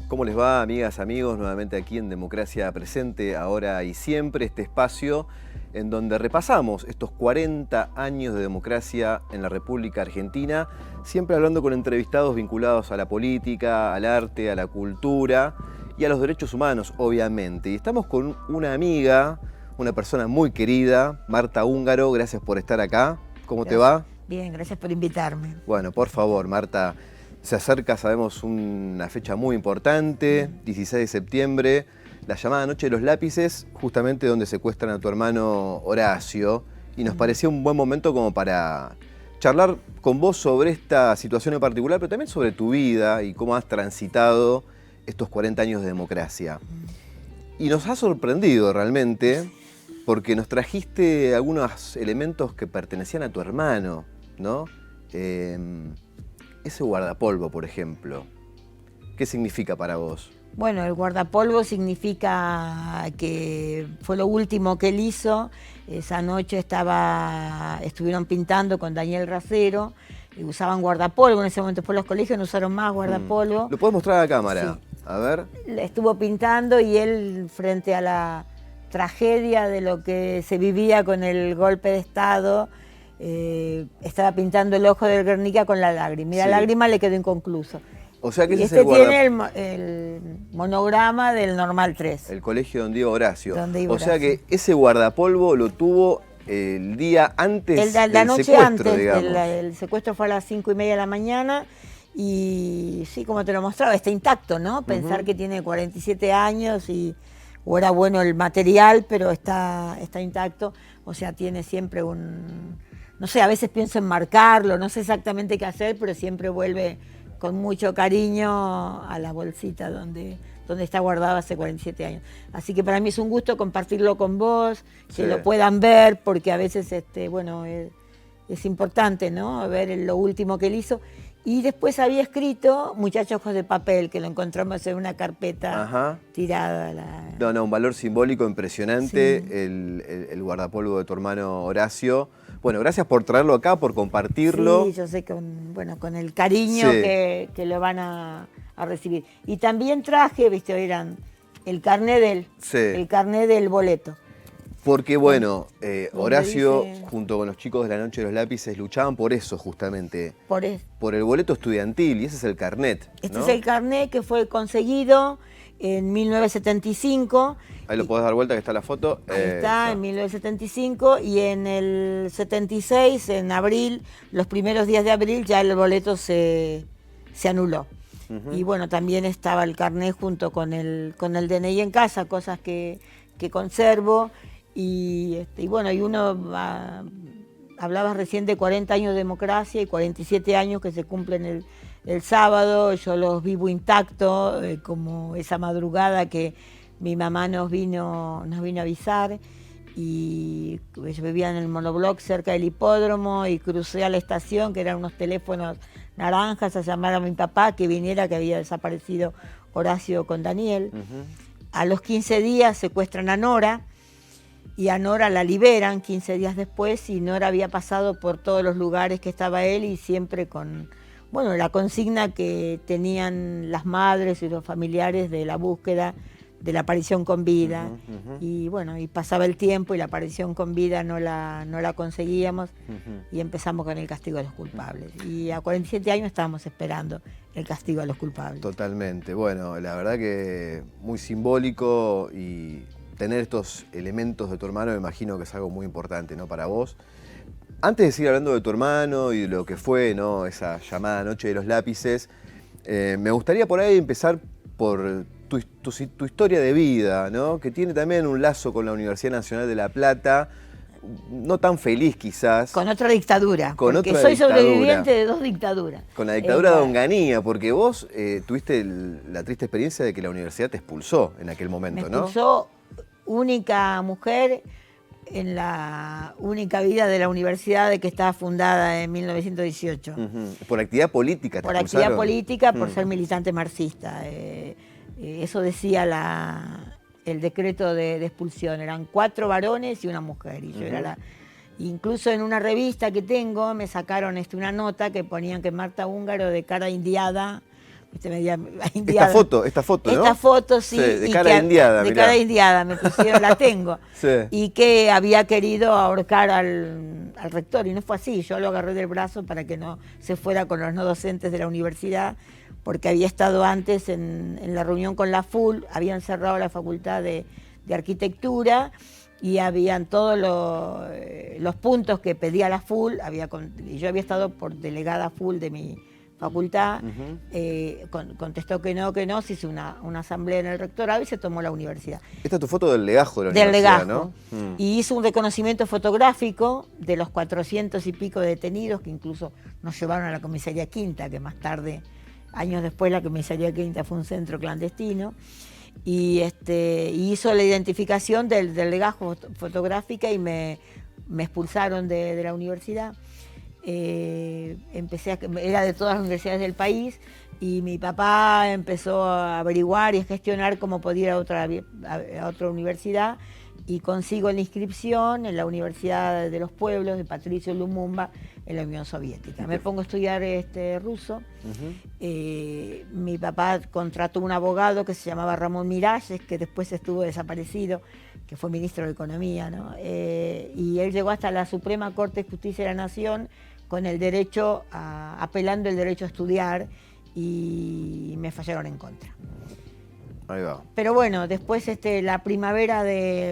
¿Cómo les va, amigas, amigos? Nuevamente aquí en Democracia Presente, ahora y siempre, este espacio en donde repasamos estos 40 años de democracia en la República Argentina, siempre hablando con entrevistados vinculados a la política, al arte, a la cultura y a los derechos humanos, obviamente. Y estamos con una amiga, una persona muy querida, Marta Húngaro. Gracias por estar acá. ¿Cómo te va? Bien, gracias por invitarme. Bueno, por favor, Marta. Se acerca, sabemos, una fecha muy importante, 16 de septiembre, la llamada Noche de los Lápices, justamente donde secuestran a tu hermano Horacio, y nos parecía un buen momento como para charlar con vos sobre esta situación en particular, pero también sobre tu vida y cómo has transitado estos 40 años de democracia. Y nos ha sorprendido realmente, porque nos trajiste algunos elementos que pertenecían a tu hermano, ¿no? Ese guardapolvo, por ejemplo, ¿qué significa para vos? Bueno, el guardapolvo significa que fue lo último que él hizo. Esa noche estuvieron pintando con Daniel Racero y usaban guardapolvo. En ese momento los colegios no usaron más guardapolvo. ¿Lo podés mostrar a la cámara? Sí. A ver. Estuvo pintando y él, frente a la tragedia de lo que se vivía con el golpe de Estado, estaba pintando el ojo del Guernica con la lágrima. Y la lágrima le quedó inconcluso. O sea que ese y es el tiene el monograma del Normal 3. El colegio donde iba Horacio. O sea que ese guardapolvo lo tuvo el día antes la noche secuestro, antes, digamos. El secuestro fue a las 5:30 de la mañana y sí, como te lo mostraba, está intacto, ¿no? Pensar que tiene 47 años o era bueno el material, pero está intacto. O sea, tiene siempre no sé, a veces pienso en marcarlo, no sé exactamente qué hacer, pero siempre vuelve con mucho cariño a la bolsita donde está guardado hace 47 años. Así que para mí es un gusto compartirlo con vos, que lo puedan ver, porque a veces bueno, es importante, ¿no? Ver lo último que él hizo. Y después había escrito Muchachos Ojos de Papel, que lo encontramos en una carpeta tirada. No, un valor simbólico impresionante, Sí. el guardapolvo de tu hermano Horacio. Bueno, gracias por traerlo acá, por compartirlo. Sí, yo sé con el cariño que lo van a recibir. Y también traje, viste, eran el carné el carné del boleto. Porque bueno, Horacio, dice, junto con los chicos de la Noche de los Lápices, luchaban por eso justamente. Por el boleto estudiantil, y ese es el carnet, ¿no? Este es el carnet que fue conseguido en 1975. Ahí lo podés dar vuelta, que está la foto. Ahí está, en 1975, y en el 76, en abril, los primeros días de abril, ya el boleto se anuló. Y bueno, también estaba el carnet junto con el DNI en casa, cosas que conservo. Y bueno, y uno hablabas recién de 40 años de democracia y 47 años que se cumplen el sábado. Yo los vivo intactos, como esa madrugada que mi mamá nos vino a avisar, y yo vivía en el monobloc cerca del hipódromo y crucé a la estación, que eran unos teléfonos naranjas, a llamar a mi papá que viniera, que había desaparecido Horacio con Daniel. A los 15 días secuestran a Nora, y a Nora la liberan 15 días después, y Nora había pasado por todos los lugares que estaba él, y siempre con, bueno, la consigna que tenían las madres y los familiares de la búsqueda de la aparición con vida. Y bueno, y pasaba el tiempo y la aparición con vida no la conseguíamos, y empezamos con el castigo a los culpables. Y a 47 años estábamos esperando el castigo a los culpables. Totalmente. Bueno, la verdad que muy simbólico, y tener estos elementos de tu hermano me imagino que es algo muy importante, ¿no?, para vos. Antes de seguir hablando de tu hermano y de lo que fue, ¿no?, esa llamada Noche de los Lápices, me gustaría por ahí empezar por tu historia de vida, ¿no?, que tiene también un lazo con la Universidad Nacional de La Plata, no tan feliz quizás. Con otra dictadura, porque otra soy dictadura. Sobreviviente de 2 dictaduras. Con la dictadura de Onganía, porque vos tuviste la triste experiencia de que la universidad te expulsó en aquel momento, ¿no? Me expulsó, única mujer en la única vida de la universidad, de que estaba fundada en 1918. Por actividad política te Por expulsaron. actividad política, por ser militante marxista. Eso decía el decreto de expulsión. Eran 4 varones y una mujer. Y yo era incluso en una revista que tengo me sacaron una nota que ponían que Marta Húngaro, de cara indiada, Media indiada. Esta foto, ¿no? Esta foto, sí. De cara indiada, de cara indiada, me pusieron, la tengo. Sí. Y que había querido ahorcar al rector, y no fue así. Yo lo agarré del brazo para que no se fuera con los no docentes de la universidad, porque había estado antes en la reunión con la FUL, habían cerrado la facultad de arquitectura, y habían todos los puntos que pedía la FUL, y yo había estado por delegada FUL de mi facultad, contestó que no, se hizo una asamblea en el rectorado y se tomó la universidad. Esta es tu foto del legajo de la universidad, legajo, ¿no? Y hizo un reconocimiento fotográfico de los 400 y pico detenidos, que incluso nos llevaron a la comisaría Quinta, que más tarde, años después, la comisaría Quinta fue un centro clandestino. Y hizo la identificación del legajo fotográfica y me expulsaron de la universidad. Era de todas las universidades del país, y mi papá empezó a averiguar y a gestionar cómo podía ir a otra universidad, y consigo la inscripción en la Universidad de los Pueblos de Patricio Lumumba en la Unión Soviética. Me pongo a estudiar ruso. Mi papá contrató un abogado que se llamaba Ramón Miralles, que después estuvo desaparecido, que fue ministro de Economía, ¿no? Y él llegó hasta la Suprema Corte de Justicia de la Nación con el derecho, apelando el derecho a estudiar, y me fallaron en contra. Ahí va. Pero bueno, después la primavera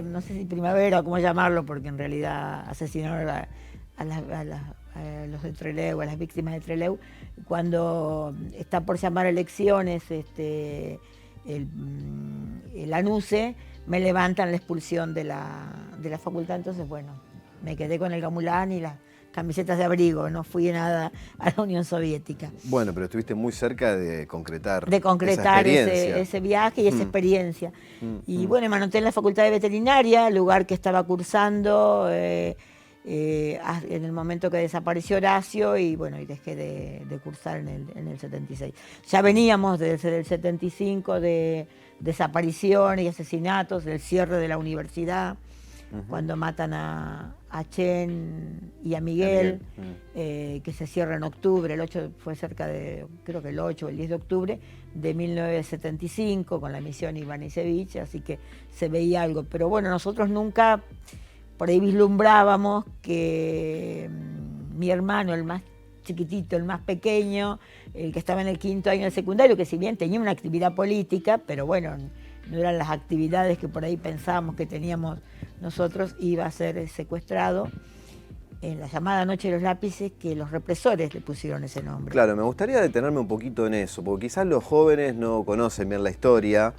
no sé si primavera o cómo llamarlo, porque en realidad asesinaron a los de Trelew, a las víctimas de Trelew, cuando está por llamar elecciones el ANUCE, me levantan la expulsión de la facultad. Entonces, bueno, me quedé con el gamulán y las camisetas de abrigo, no fui nada a la Unión Soviética. Bueno, pero estuviste muy cerca de concretar ese viaje y esa experiencia. Y bueno, me anoté en la Facultad de Veterinaria, lugar que estaba cursando en el momento que desapareció Horacio, y bueno, y dejé de cursar en el 76. Ya veníamos desde el 75 de desapariciones y asesinatos, del cierre de la universidad, cuando matan a Chen y a Miguel, que se cierra en octubre, el 8 fue cerca de, creo que el 8 o el 10 de octubre de 1975, con la misión Ivanišević, así que se veía algo. Pero bueno, nosotros nunca por ahí vislumbrábamos que mi hermano, el más chiquitito, el más pequeño, el que estaba en el 5º año del secundario, que si bien tenía una actividad política, pero bueno, no eran las actividades que por ahí pensábamos que teníamos nosotros, iba a ser secuestrado en la llamada Noche de los Lápices, que los represores le pusieron ese nombre. Claro, me gustaría detenerme un poquito en eso, porque quizás los jóvenes no conocen bien la historia.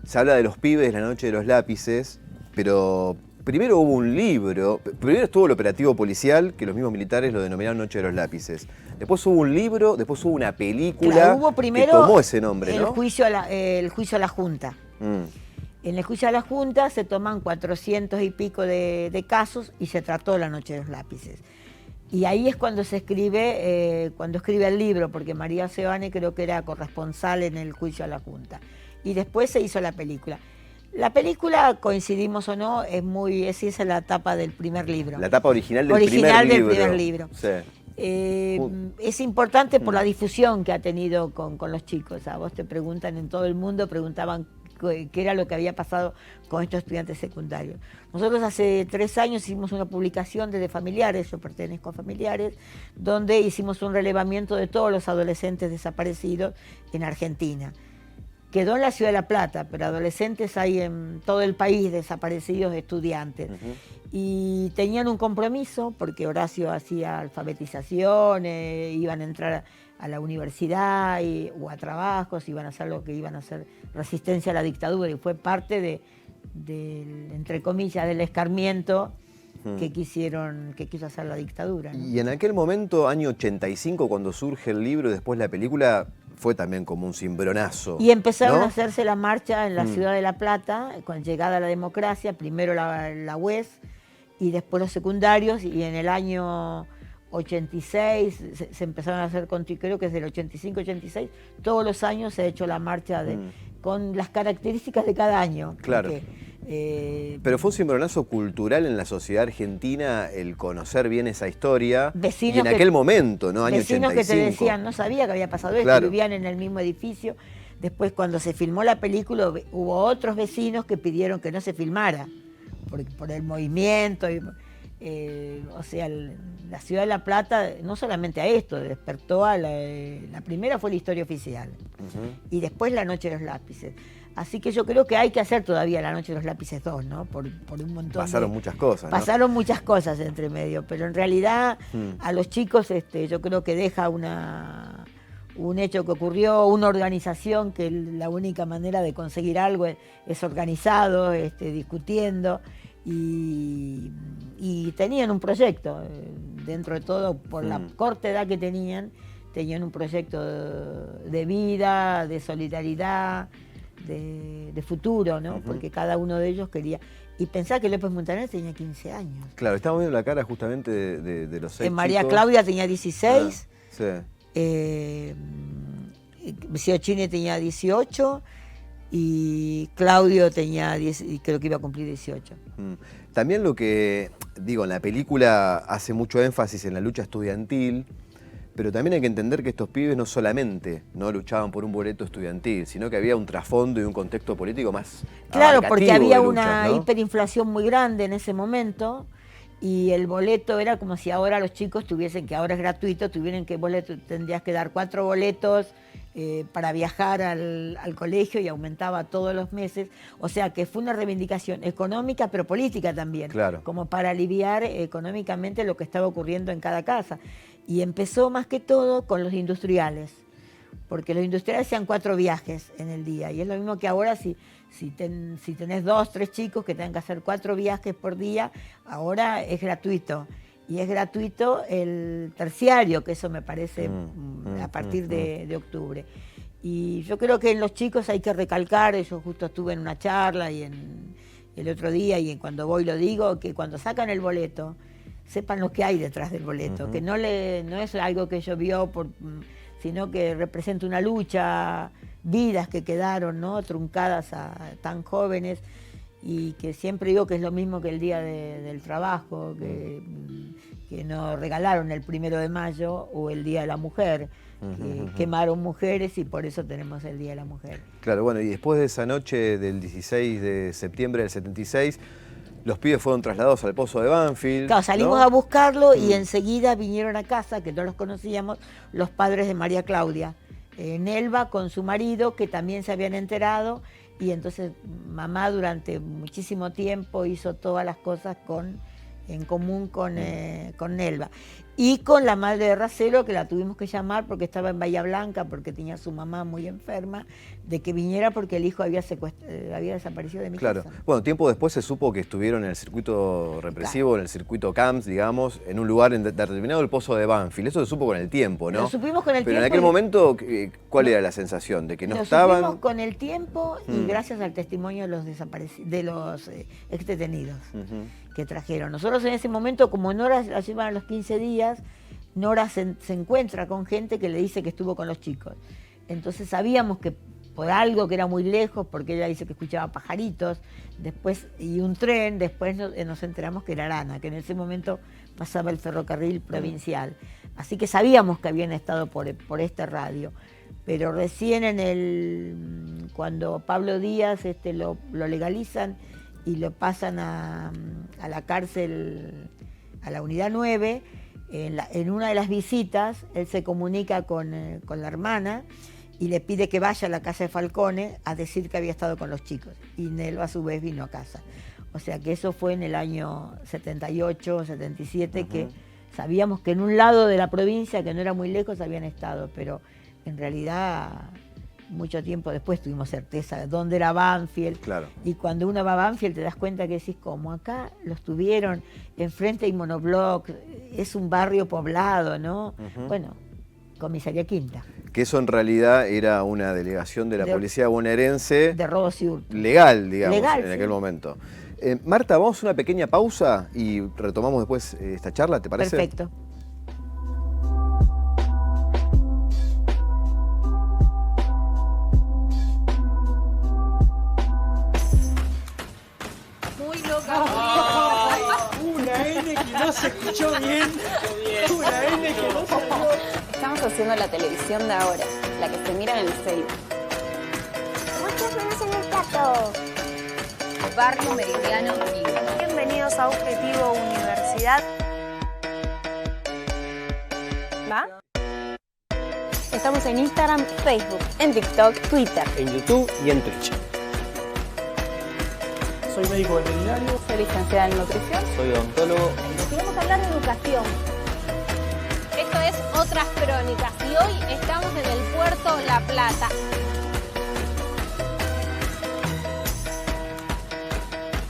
Se habla de los pibes de la Noche de los Lápices, pero primero hubo un libro, primero estuvo el operativo policial, que los mismos militares lo denominaron Noche de los Lápices. Después hubo un libro, después hubo una película, claro, hubo primero que tomó ese nombre, el ¿no? juicio a la Junta. En el juicio a la Junta se toman 400 y pico de casos, y se trató la Noche de los Lápices. Y ahí es cuando se escribe, cuando escribe el libro, porque María Sebane creo que era corresponsal en el juicio a la Junta. Y después se hizo la película. La película, coincidimos o no, esa es la tapa del primer libro. La tapa original del primer libro. Sí. Es importante por la difusión que ha tenido con los chicos. A vos te preguntan en todo el mundo, preguntaban qué era lo que había pasado con estos estudiantes secundarios. Nosotros hace 3 años hicimos una publicación desde Familiares, yo pertenezco a Familiares, donde hicimos un relevamiento de todos los adolescentes desaparecidos en Argentina. Quedó en la Ciudad de La Plata, pero adolescentes hay en todo el país desaparecidos, estudiantes. Y tenían un compromiso, porque Horacio hacía alfabetización, iban a entrar a la universidad o a trabajos, iban a hacer lo que iban a hacer, resistencia a la dictadura, y fue parte entre comillas, del escarmiento que quiso hacer la dictadura, ¿no? Y en aquel momento, año 85, cuando surge el libro y después la película, fue también como un cimbronazo. Y empezaron, ¿no?, a hacerse la marcha en la Ciudad de La Plata, con llegada a la democracia, primero la UES y después los secundarios, y en el año 86 se empezaron a hacer, creo que desde el 85-86, todos los años se ha hecho la marcha con las características de cada año. Claro. Porque, Pero fue un cimbronazo cultural en la sociedad argentina el conocer bien esa historia. Vecinos y en aquel momento, ¿no? Año vecinos 85. que te decían, no sabía que había pasado esto, Claro. vivían en el mismo edificio. Después, cuando se filmó la película, hubo otros vecinos que pidieron que no se filmara por el movimiento. O sea, la ciudad de La Plata, no solamente a esto, despertó a la primera fue la historia oficial. Y después la Noche de los Lápices. Así que yo creo que hay que hacer todavía la Noche de los Lápices 2, ¿no? Por un montón Pasaron muchas cosas, ¿no? Pasaron muchas cosas entre medio, pero en realidad a los chicos yo creo que deja un hecho que ocurrió, una organización que la única manera de conseguir algo es organizado, discutiendo, y tenían un proyecto, dentro de todo, por la corta edad que tenían un proyecto de vida, de solidaridad, de futuro, ¿no? Porque cada uno de ellos quería. Y pensá que López Montaner tenía 15 años. Claro, estamos viendo la cara justamente de los 6 María chicos. Claudia tenía 16. Sí. Cine tenía 18 y Claudio tenía 10, y creo que iba a cumplir 18. También lo que, digo, en la película hace mucho énfasis en la lucha estudiantil, pero también hay que entender que estos pibes no solamente no luchaban por un boleto estudiantil, sino que había un trasfondo y un contexto político más claro, porque había de luchas, una ¿no? hiperinflación muy grande en ese momento. Y el boleto era como si ahora los chicos tuviesen, que ahora es gratuito, tuvieran que tendrías que dar 4 boletos para viajar al colegio y aumentaba todos los meses. O sea que fue una reivindicación económica, pero política también, Claro. como para aliviar económicamente lo que estaba ocurriendo en cada casa. Y empezó más que todo con los industriales, porque los industriales hacían 4 viajes en el día. Y es lo mismo que ahora si tenés 2, 3 chicos que tengan que hacer 4 viajes por día, ahora es gratuito. Y es gratuito el terciario, que eso me parece a partir de octubre. Y yo creo que en los chicos hay que recalcar, yo justo estuve en una charla y el otro día, y cuando voy lo digo, que cuando sacan el boleto, sepan lo que hay detrás del boleto, que no es algo que ellos vio, sino que representa una lucha, vidas que quedaron, ¿no?, truncadas a tan jóvenes, y que siempre digo que es lo mismo que el Día del Trabajo, que nos regalaron el 1 de mayo o el Día de la Mujer, que quemaron mujeres y por eso tenemos el Día de la Mujer. Claro, bueno, y después de esa noche del 16 de septiembre del 76, los pibes fueron trasladados al Pozo de Banfield. Claro, salimos ¿no? a buscarlo y enseguida vinieron a casa, que no los conocíamos, los padres de María Claudia. Nelva con su marido, que también se habían enterado, y entonces mamá durante muchísimo tiempo hizo todas las cosas en común con Nelva. Y con la madre de Racelo, que la tuvimos que llamar porque estaba en Bahía Blanca, porque tenía a su mamá muy enferma, de que viniera porque el hijo había desaparecido de mi Claro. casa. Bueno, tiempo después se supo que estuvieron en el circuito represivo, en el circuito Camps, digamos, en un lugar determinado, el Pozo de Banfield. Eso se supo con el tiempo, ¿no? Lo supimos con el Pero tiempo. en aquel momento, ¿cuál era la sensación? ¿De que no Lo estaban? supimos con el tiempo y gracias al testimonio de los exdetenidos que trajeron. Nosotros en ese momento, como Nora la llevan a los 15 días, Nora se encuentra con gente que le dice que estuvo con los chicos. Entonces sabíamos que por algo que era muy lejos, porque ella dice que escuchaba pajaritos, después y un tren, después nos enteramos que era Arana, que en ese momento pasaba el ferrocarril provincial. Así que sabíamos que habían estado por este radio. Pero recién cuando Pablo Díaz lo legalizan y lo pasan a la cárcel, a la unidad 9, en una de las visitas él se comunica con la hermana y le pide que vaya a la casa de Falcone a decir que había estado con los chicos. Y Nelva a su vez vino a casa. O sea que eso fue en el año 78, 77, que sabíamos que en un lado de la provincia, que no era muy lejos, habían estado, pero en realidad mucho tiempo después tuvimos certeza de dónde era Banfield. Claro. Y cuando uno va a Banfield te das cuenta que decís, como acá los tuvieron, enfrente hay monobloc, es un barrio poblado, ¿no? Bueno, Comisaría Quinta. Que eso en realidad era una delegación de la policía bonaerense. De robos y hurtos. Legal, digamos, Legal, en aquel sí. momento. Marta, vamos a una pequeña pausa y retomamos después esta charla, ¿te parece? Perfecto. ¿Se escuchó bien? Una N que no salió. Estamos haciendo la televisión de ahora, la que se mira en el celu. Muchas menos en el plato. Barrio Meridiano y... Bienvenidos a Objetivo Universidad. ¿Va? Estamos en Instagram, Facebook, en TikTok, Twitter. En YouTube y en Twitch. Soy médico veterinario. Soy licenciada en nutrición. Soy odontólogo. Queremos hablar de educación. Esto es Otras Crónicas y hoy estamos en el puerto La Plata.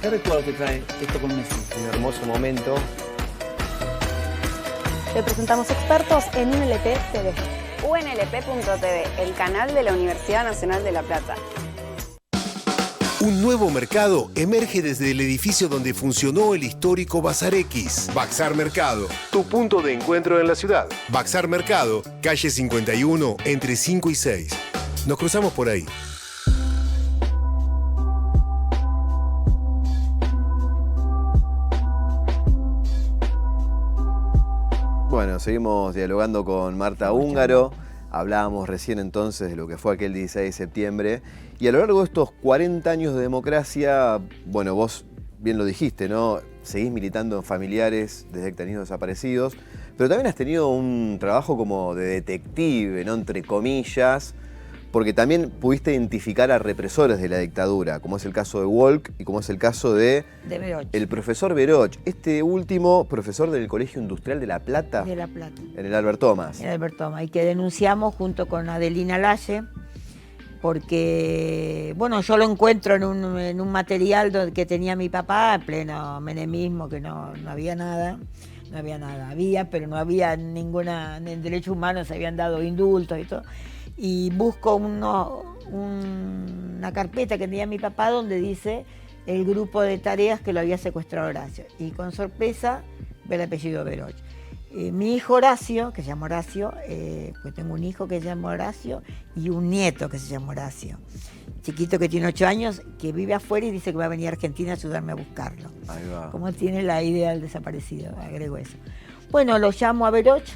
¿Qué recuerdo te trae esto con Messi? Un hermoso momento. Le presentamos expertos en UNLP TV. UNLP.tv, el canal de la Universidad Nacional de La Plata. Un nuevo mercado emerge desde el edificio donde funcionó el histórico Bazar X. Baxar Mercado, tu punto de encuentro en la ciudad. Baxar Mercado, calle 51, entre 5 y 6. Nos cruzamos por ahí. Bueno, seguimos dialogando con Marta Húngaro. Hablábamos recién entonces de lo que fue aquel 16 de septiembre. Y a lo largo de estos 40 años de democracia, bueno, vos bien lo dijiste, ¿no? Seguís militando en familiares de detenidos desaparecidos, pero también has tenido un trabajo como de detective, ¿no? Entre comillas, porque también pudiste identificar a represores de la dictadura, como es el caso de Walk y como es el caso de Veroch. el profesor Veroch, este último profesor del Colegio Industrial de La Plata. De La Plata. En el Albert Thomas. En Albert Thomas, y que denunciamos junto con Adelina Lalle, porque, bueno, yo lo encuentro en un material que tenía mi papá, en pleno menemismo, que no había nada. No había nada, pero no había ninguna, en derechos humanos se habían dado indultos y todo. Y busco una carpeta que tenía mi papá donde dice el grupo de tareas que lo había secuestrado Horacio. Y con sorpresa ve el apellido Veroch. Mi hijo Horacio, que se llama Horacio, pues tengo un hijo que se llama Horacio y un nieto que se llama Horacio. Chiquito que tiene 8 años, que vive afuera y dice que va a venir a Argentina a ayudarme a buscarlo. Ahí va. Como tiene la idea del desaparecido, agrego eso. Bueno, lo llamo a Veroch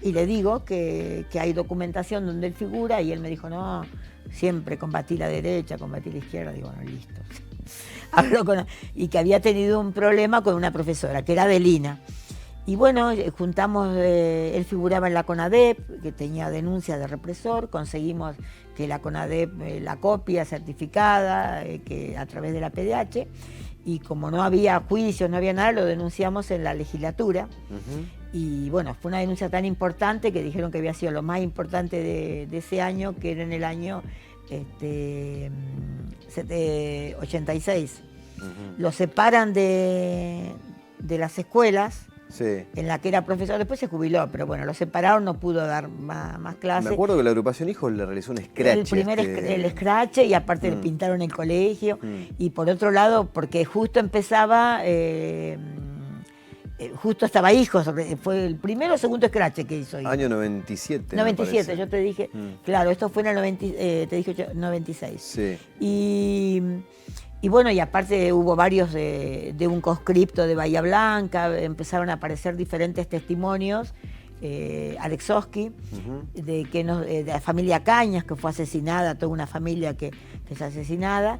y le digo que hay documentación donde él figura y él me dijo, no, siempre combatí la derecha, combatí la izquierda. Digo, bueno, listo. Y que había tenido un problema con una profesora, que era Adelina. Y bueno, juntamos, él figuraba en la CONADEP, que tenía denuncia de represor, conseguimos que la CONADEP la copia certificada, que a través de la PDH, y como no había juicios, no había nada, lo denunciamos en la legislatura. Y bueno, fue una denuncia tan importante que dijeron que había sido lo más importante de ese año, que era en el año 86. Lo separan de las escuelas. Sí. En la que era profesor, después se jubiló, pero bueno, lo separaron, no pudo dar más clases. Me acuerdo que la agrupación Hijos le realizó un scratch. El scratch, y aparte le pintaron el colegio. Y por otro lado, porque justo empezaba, justo estaba Hijos, fue el primero o segundo scratch que hizo Hijos. Año 97. 97, yo te dije, claro, esto fue en el 96. Sí. Y bueno, y aparte hubo varios de un conscripto de Bahía Blanca, empezaron a aparecer diferentes testimonios, Alexowski, de la familia Cañas, que fue asesinada, toda una familia que es asesinada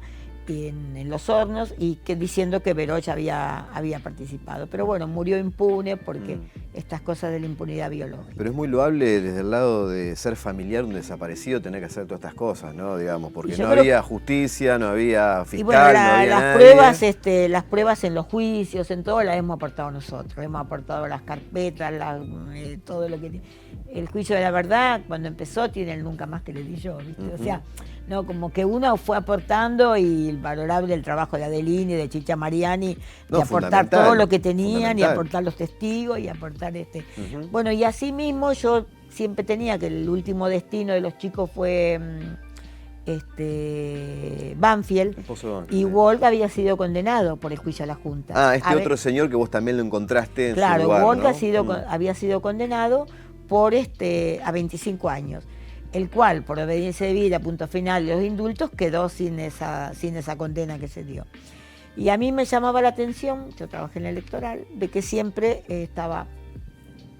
en Los Hornos, y que diciendo que Veroch había participado. Pero bueno, murió impune porque estas cosas de la impunidad biológica. Pero es muy loable desde el lado de ser familiar un desaparecido tener que hacer todas estas cosas, ¿no? Digamos, porque no había justicia, no había fiscal, y bueno, no había las nadie. las pruebas en los juicios, en todo, las hemos aportado nosotros. Hemos aportado las carpetas, todo lo que... El juicio de la verdad, cuando empezó, tiene el nunca más que le di yo, ¿viste? O sea, no, como que uno fue aportando, y el valorable el trabajo de Adelina y de Chicha Mariani, de aportar todo lo que tenían, y aportar los testigos, y aportar Bueno, y así mismo yo siempre tenía que el último destino de los chicos fue Banfield, y Walk había sido condenado por el juicio a la Junta. Otro señor que vos también lo encontraste en su lugar, Walk, ¿no? había sido condenado por a 25 años, el cual, por obediencia debida, punto final de los indultos, quedó sin esa condena que se dio. Y a mí me llamaba la atención, yo trabajé en la electoral, de que siempre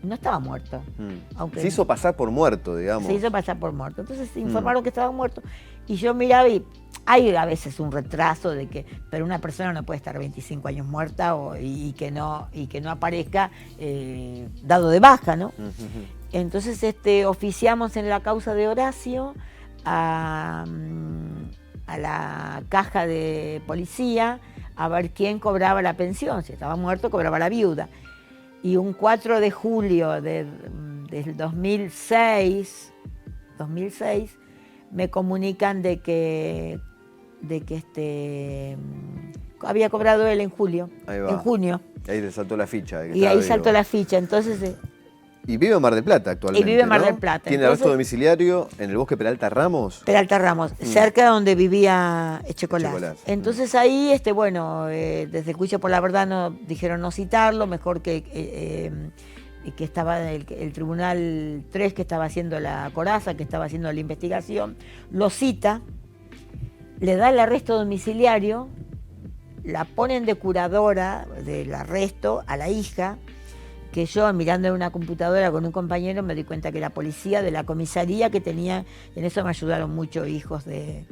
no estaba muerto. Aunque se hizo pasar por muerto, digamos. Se hizo pasar por muerto. Entonces informaron que estaba muerto. Y yo miraba y hay a veces un retraso de que, pero una persona no puede estar 25 años muerta y que no aparezca dado de baja, ¿no? Entonces oficiamos en la causa de Horacio a la caja de policía a ver quién cobraba la pensión. Si estaba muerto, cobraba la viuda. Y un 4 de julio del 2006 me comunican de que había cobrado él en julio, Ahí va. en junio. Ahí le saltó la ficha. de que Y estaba ahí vivo. saltó la ficha. Entonces Y vive en Mar del Plata actualmente. Y vive en Mar ¿no? del Plata. Tiene Entonces, arresto domiciliario en el Bosque Peralta Ramos. Peralta Ramos, cerca de donde vivía Echecolás. Echecolás. Entonces ahí, desde el juicio por la verdad dijeron no citarlo, mejor que estaba el Tribunal 3 que estaba haciendo la coraza, que estaba haciendo la investigación, lo cita, le da el arresto domiciliario, la ponen de curadora del arresto a la hija, que yo mirando en una computadora con un compañero me di cuenta que la policía de la comisaría que tenía, en eso me ayudaron mucho hijos de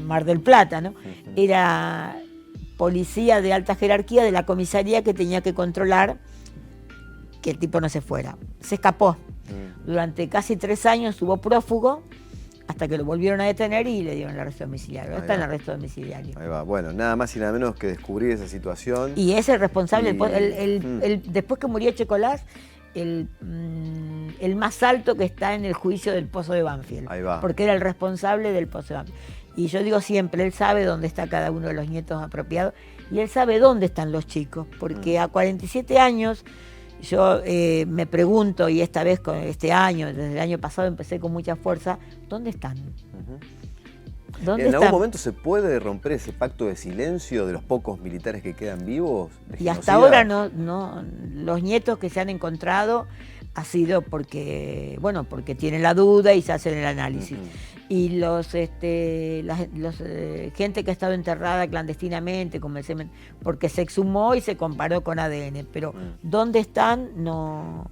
Mar del Plata, ¿no? Era policía de alta jerarquía de la comisaría que tenía que controlar que el tipo no se fuera. Se escapó. Durante casi 3 años estuvo prófugo hasta que lo volvieron a detener y le dieron el arresto domiciliario. Está en el arresto domiciliario. Ahí va. Bueno, nada más y nada menos que descubrir esa situación. Y es el responsable, Y- después que murió Echecolás, el más alto que está en el juicio del Pozo de Banfield. Ahí va. Porque era el responsable del Pozo de Banfield. Y yo digo siempre, él sabe dónde está cada uno de los nietos apropiados y él sabe dónde están los chicos. Porque a 47 años yo me pregunto, y esta vez con este año, desde el año pasado empecé con mucha fuerza, ¿dónde están? ¿Dónde ¿En están? algún momento se puede romper ese pacto de silencio de los pocos militares que quedan vivos? de Y hasta genocida? ahora no, los nietos que se han encontrado ha sido porque tienen la duda y se hacen el análisis. Y gente que ha estado enterrada clandestinamente, como el semen, porque se exhumó y se comparó con ADN, pero ¿dónde están? No,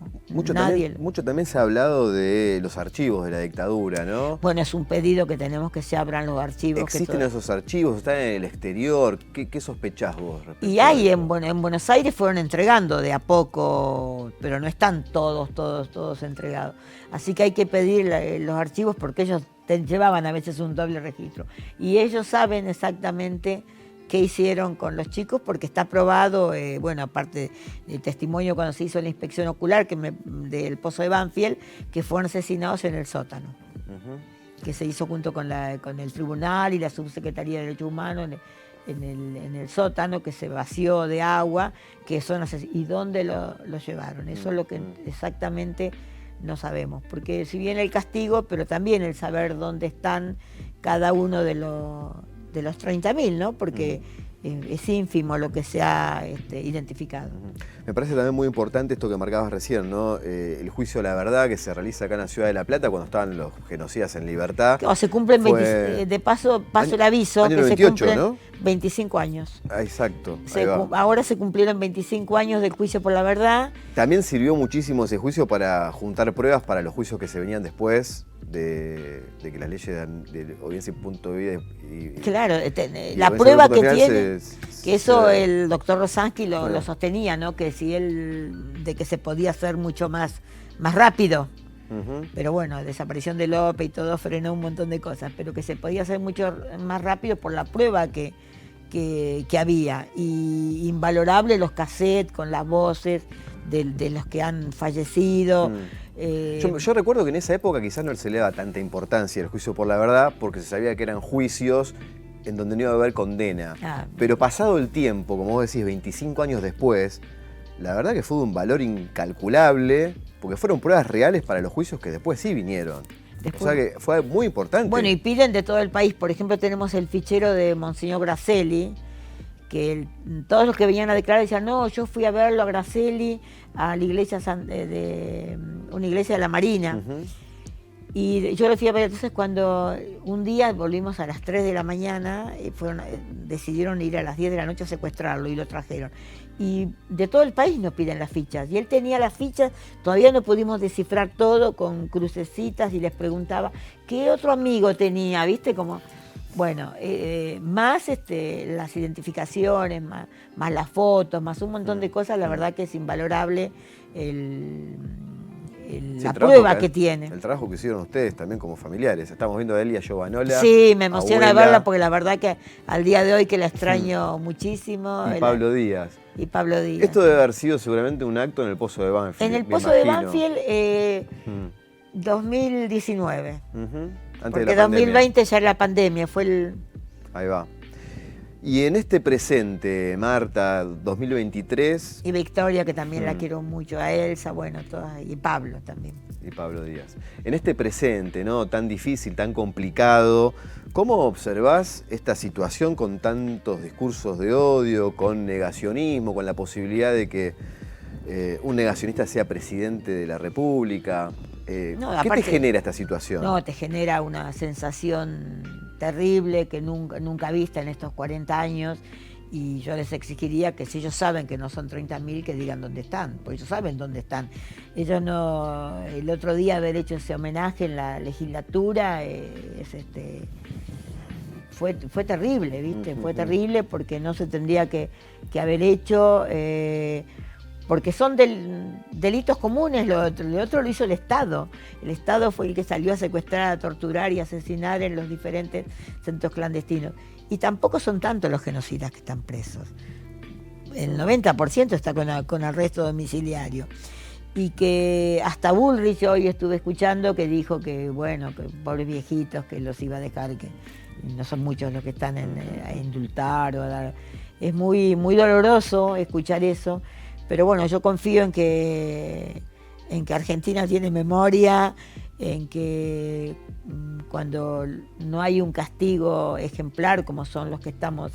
nadie. Mucho también se ha hablado de los archivos de la dictadura, ¿no? Bueno, es un pedido que tenemos que se abran los archivos. ¿Existen esos archivos? ¿Están en el exterior? ¿Qué sospechás vos? respecto Y a hay eso? en Buenos Aires fueron entregando de a poco, pero no están todos entregados. Así que hay que pedir los archivos porque ellos llevaban a veces un doble registro. Y ellos saben exactamente qué hicieron con los chicos porque está probado, aparte del testimonio cuando se hizo la inspección ocular del Pozo de Banfield, que fueron asesinados en el sótano. Que se hizo junto con el tribunal y la subsecretaría de Derechos Humanos en el sótano, que se vació de agua, que son ¿y dónde lo llevaron? Eso es lo que exactamente no sabemos, porque si bien el castigo, pero también el saber dónde están cada uno de los 30.000, ¿no? Porque es ínfimo lo que se ha identificado. Me parece también muy importante esto que marcabas recién, ¿no? El juicio de la verdad que se realiza acá en la ciudad de La Plata cuando estaban los genocidas en libertad. O se cumplen, Fue- paso el aviso, año que 98, se cumplen ¿no? 25 años. Ah, exacto. Ahí va. Ahora se cumplieron 25 años del juicio por la verdad. También sirvió muchísimo ese juicio para juntar pruebas para los juicios que se venían después de que las leyes de audiencia y punto de vida y Claro, y la audiencia prueba punto que final tiene, que eso se- el doctor Rosansky lo Bueno. sostenía, ¿no? Que si de que se podía hacer mucho más rápido. Ujú. Pero bueno, desaparición de López y todo frenó un montón de cosas, pero que se podía hacer mucho más rápido por la prueba que había. Y invalorable los cassettes con las voces de los que han fallecido. Yo recuerdo que en esa época quizás no se le daba tanta importancia al juicio por la verdad porque se sabía que eran juicios en donde no iba a haber condena. Pero pasado el tiempo, como vos decís, 25 años después, la verdad que fue de un valor incalculable porque fueron pruebas reales para los juicios que después sí vinieron. O sea que fue muy importante. Bueno, y piden de todo el país. Por ejemplo, tenemos el fichero de Monseñor Gracelli, que todos los que venían a declarar decían, no, yo fui a verlo a Gracelli, a la iglesia una iglesia de la Marina. Y yo lo fui a ver, entonces cuando un día volvimos a las 3 de la mañana, decidieron ir a las 10 de la noche a secuestrarlo y lo trajeron. Y de todo el país nos piden las fichas. Y él tenía las fichas, todavía no pudimos descifrar todo con crucecitas y les preguntaba qué otro amigo tenía, ¿viste? Como, bueno, más las identificaciones, más las fotos, más un montón de cosas, la verdad que es invalorable la prueba que tiene. El trabajo que hicieron ustedes también como familiares. Estamos viendo a Elia Giovanola. Sí, me emociona abuela, verla porque la verdad que al día de hoy que la extraño muchísimo. Y Pablo Díaz. Y Pablo Díaz. Esto debe haber sido seguramente un acto en el Pozo de Banfield. En el Pozo de Banfield, 2019. Antes Porque de la pandemia. 2020 ya era la pandemia, fue el... Ahí va. Y en este presente, Marta, 2023... Y Victoria, que también la quiero mucho, a Elsa, bueno, todas, y Pablo también. Y Pablo Díaz. En este presente, ¿no? Tan difícil, tan complicado, ¿cómo observás esta situación con tantos discursos de odio, con negacionismo, con la posibilidad de que un negacionista sea presidente de la República? No, ¿Qué aparte, te genera esta situación? No, te genera una sensación terrible que nunca vista en estos 40 años, y yo les exigiría que si ellos saben que no son 30.000, que digan dónde están, porque ellos saben dónde están. Ellos no, el otro día haber hecho ese homenaje en la legislatura fue terrible, ¿viste? Fue terrible porque no se tendría que haber hecho, porque son delitos comunes. Lo otro lo hizo el Estado. El Estado fue el que salió a secuestrar, a torturar y a asesinar en los diferentes centros clandestinos. Y tampoco son tantos los genocidas que están presos. El 90% está con arresto domiciliario. Y que hasta Bullrich hoy estuve escuchando que dijo que, bueno, que pobres viejitos, que los iba a dejar, que no son muchos los que están a indultar o a dar. Es muy, muy doloroso escuchar eso. Pero bueno, yo confío en que Argentina tiene memoria, en que cuando no hay un castigo ejemplar, como son los que estamos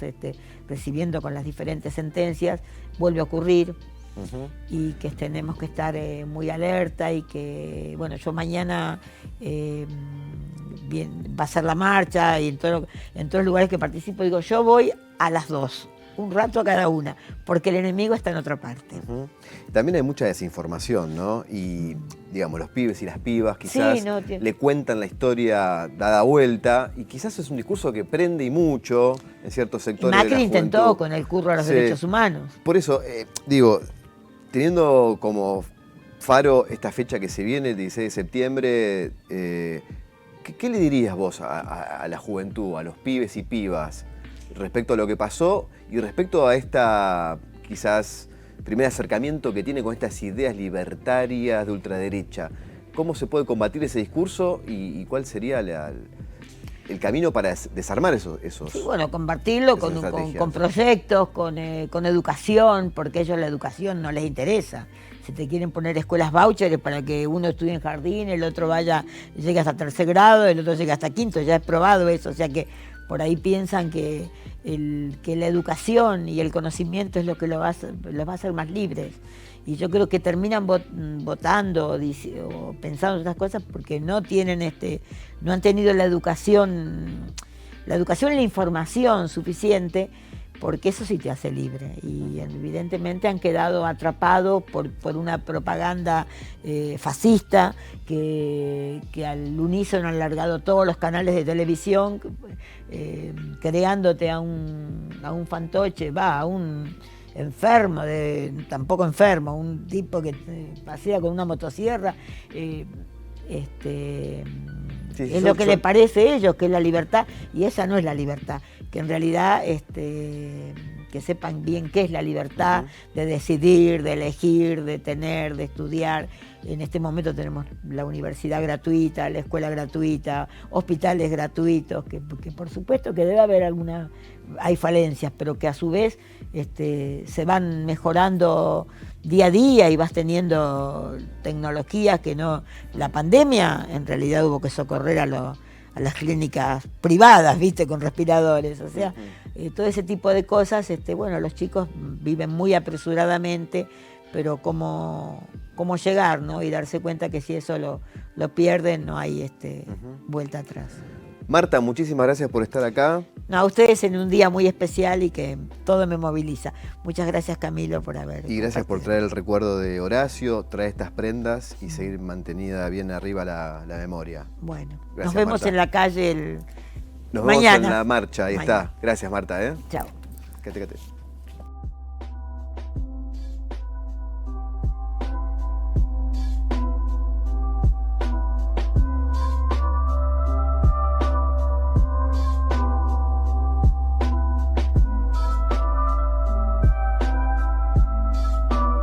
recibiendo con las diferentes sentencias, vuelve a ocurrir. Y que tenemos que estar muy alerta, y que, bueno, yo mañana va a ser la marcha, y en todos los lugares que participo digo, yo voy a las 2. Un rato a cada una, porque el enemigo está en otra parte. También hay mucha desinformación, ¿no? Y, digamos, los pibes y las pibas quizás le cuentan la historia dada vuelta, y quizás es un discurso que prende y mucho en ciertos sectores de la Macri intentó juventud. con el curro a los derechos humanos. Por eso, digo, teniendo como faro esta fecha que se viene, el 16 de septiembre, ¿qué le dirías vos a la juventud, a los pibes y pibas, respecto a lo que pasó y respecto a esta, quizás, primer acercamiento que tiene con estas ideas libertarias de ultraderecha? ¿Cómo se puede combatir ese discurso y cuál sería el camino para desarmar esos? Sí, bueno, combatirlo con proyectos, con educación, porque a ellos la educación no les interesa. Si te quieren poner escuelas vouchers para que uno estudie en jardín, el otro llegue hasta 3er grado, el otro llegue hasta 5º, ya es probado eso, o sea que por ahí piensan que la educación y el conocimiento es lo que los va a hacer más libres. Y yo creo que terminan votando o pensando en estas cosas porque no han tenido la educación y la información suficiente, porque eso sí te hace libre. Y evidentemente han quedado atrapados por una propaganda fascista que al unísono han largado todos los canales de televisión, creándote a un fantoche, a un enfermo, tampoco enfermo, un tipo que pasea con una motosierra. Es lo que le parece a ellos que es la libertad, y esa no es la libertad. Que en realidad que sepan bien qué es la libertad de decidir, de elegir, de tener, de estudiar. En este momento tenemos la universidad gratuita, la escuela gratuita, hospitales gratuitos, que por supuesto que debe haber hay falencias, pero que a su vez se van mejorando día a día, y vas teniendo tecnologías que no. La pandemia en realidad hubo que socorrer a las clínicas privadas, ¿viste? Con respiradores, o sea, todo ese tipo de cosas, bueno, los chicos viven muy apresuradamente, pero cómo llegar, ¿no? Y darse cuenta que si eso lo lo pierden, no hay vuelta atrás. Marta, muchísimas gracias por estar acá. No, a ustedes en un día muy especial y que todo me moviliza. Muchas gracias, Camilo, por haber. Y gracias por traer el recuerdo de Horacio, traer estas prendas y seguir mantenida bien arriba la memoria. Bueno, Gracias, nos vemos Marta. en la calle Nos mañana. vemos en la marcha, ahí Mañana. está. Gracias, Marta. Chao. Quédate.